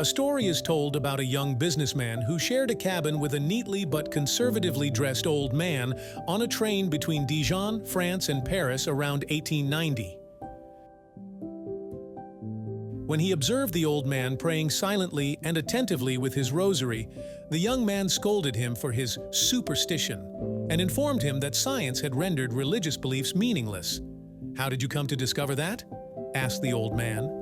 A story is told about a young businessman who shared a cabin with a neatly but conservatively dressed old man on a train between Dijon, France and Paris around 1890. When he observed the old man praying silently and attentively with his rosary, the young man scolded him for his superstition and informed him that science had rendered religious beliefs meaningless. "How did you come to discover that?" asked the old man.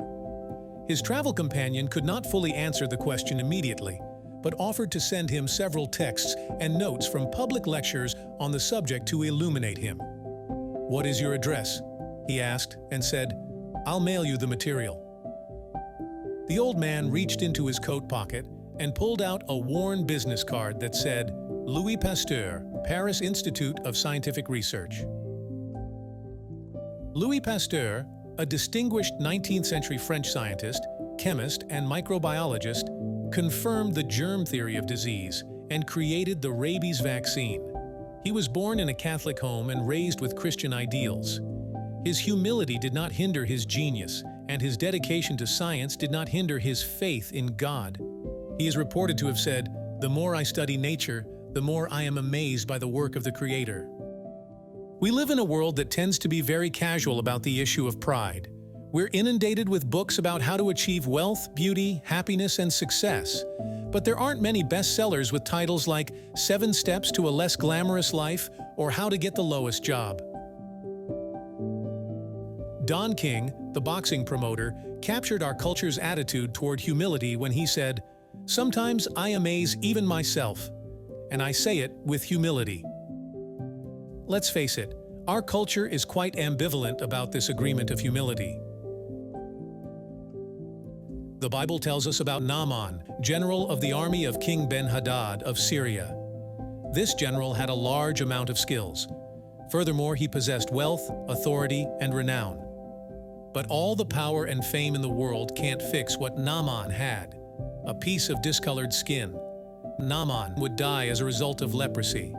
His travel companion could not fully answer the question immediately, but offered to send him several texts and notes from public lectures on the subject to illuminate him. "What is your address?" he asked, and said, "I'll mail you the material." The old man reached into his coat pocket and pulled out a worn business card that said, "Loius Pasteur, Paris Institute of Scientific Research." Loius Pasteur, a distinguished 19th-century French scientist, chemist, and microbiologist, confirmed the germ theory of disease and created the rabies vaccine. He was born in a Catholic home and raised with Christian ideals. His humility did not hinder his genius, and his dedication to science did not hinder his faith in God. He is reported to have said, "The more I study nature, the more I am amazed by the work of the Creator." We live in a world that tends to be very casual about the issue of pride. We're inundated with books about how to achieve wealth, beauty, happiness, and success. But there aren't many bestsellers with titles like 7 Steps to a Less Glamorous Life or How to Get the Lowest Job. Don King, the boxing promoter, captured our culture's attitude toward humility when he said, "Sometimes I amaze even myself, and I say it with humility." Let's face it, our culture is quite ambivalent about this agreement of humility. The Bible tells us about Naaman, general of the army of King Ben-Hadad of Syria. This general had a large amount of skills. Furthermore, he possessed wealth, authority, and renown. But all the power and fame in the world can't fix what Naaman had: a piece of discolored skin. Naaman would die as a result of leprosy.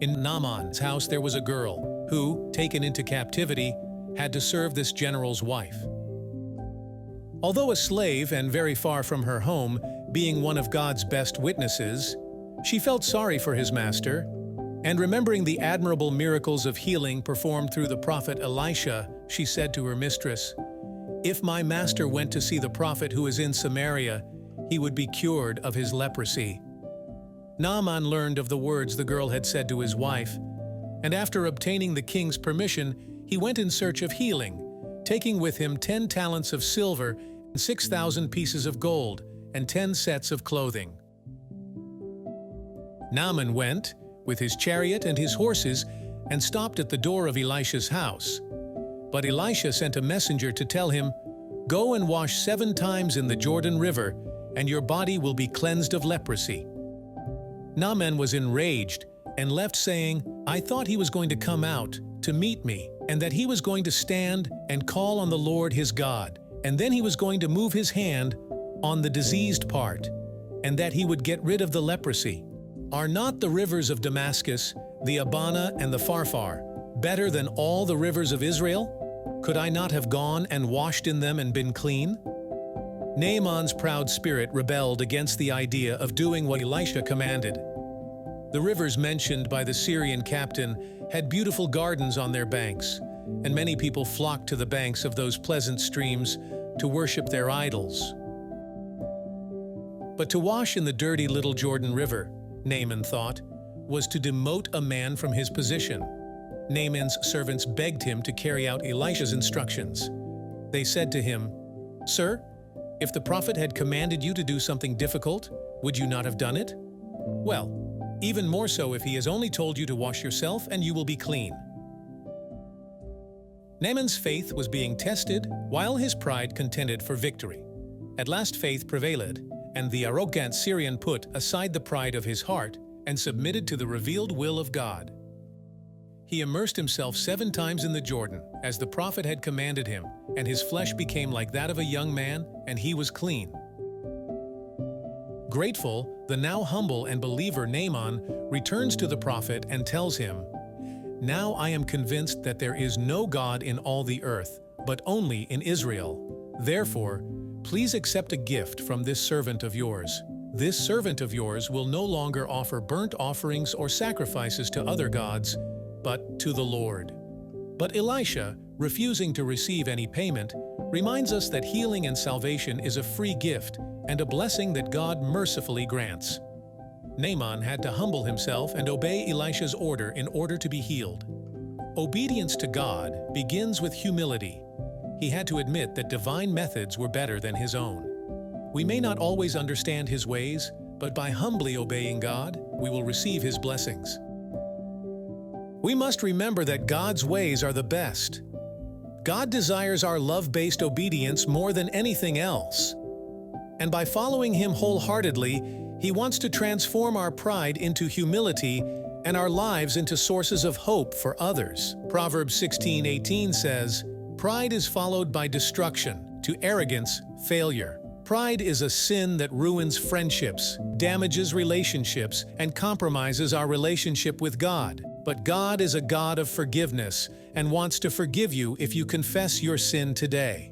In Naaman's house there was a girl who, taken into captivity, had to serve this general's wife. Although a slave and very far from her home, being one of God's best witnesses, she felt sorry for his master, and remembering the admirable miracles of healing performed through the prophet Elisha, she said to her mistress, "If my master went to see the prophet who is in Samaria, he would be cured of his leprosy." Naaman learned of the words the girl had said to his wife, and after obtaining the king's permission, he went in search of healing, taking with him 10 talents of silver and 6,000 pieces of gold and 10 sets of clothing. Naaman went, with his chariot and his horses, and stopped at the door of Elisha's house. But Elisha sent a messenger to tell him, "Go and wash 7 times in the Jordan River, and your body will be cleansed of leprosy." Naaman was enraged and left saying, "I thought he was going to come out to meet me, and that he was going to stand and call on the Lord his God, and then he was going to move his hand on the diseased part, and that he would get rid of the leprosy. Are not the rivers of Damascus, the Abana and the Pharpar, better than all the rivers of Israel? Could I not have gone and washed in them and been clean?" Naaman's proud spirit rebelled against the idea of doing what Elisha commanded. The rivers mentioned by the Syrian captain had beautiful gardens on their banks, and many people flocked to the banks of those pleasant streams to worship their idols. But to wash in the dirty little Jordan River, Naaman thought, was to demote a man from his position. Naaman's servants begged him to carry out Elisha's instructions. They said to him, "Sir, if the prophet had commanded you to do something difficult, would you not have done it? Well, even more so if he has only told you to wash yourself and you will be clean." Naaman's faith was being tested while his pride contended for victory. At last faith prevailed, and the arrogant Syrian put aside the pride of his heart and submitted to the revealed will of God. He immersed himself 7 times in the Jordan, as the prophet had commanded him, and his flesh became like that of a young man, and he was clean. Grateful, the now humble and believer Naaman returns to the prophet and tells him, "Now I am convinced that there is no God in all the earth, but only in Israel. Therefore, "Please accept a gift from this servant of yours. This servant of yours will no longer offer burnt offerings or sacrifices to other gods, but to the Lord." But Elisha, refusing to receive any payment, reminds us that healing and salvation is a free gift and a blessing that God mercifully grants. Naaman had to humble himself and obey Elisha's order in order to be healed. Obedience to God begins with humility. He had to admit that divine methods were better than his own. We may not always understand His ways, but by humbly obeying God, we will receive His blessings. We must remember that God's ways are the best. God desires our love-based obedience more than anything else. And by following Him wholeheartedly, He wants to transform our pride into humility and our lives into sources of hope for others. Proverbs 16:18 says, "Pride is followed by destruction, to arrogance, failure." Pride is a sin that ruins friendships, damages relationships, and compromises our relationship with God. But God is a God of forgiveness and wants to forgive you if you confess your sin today.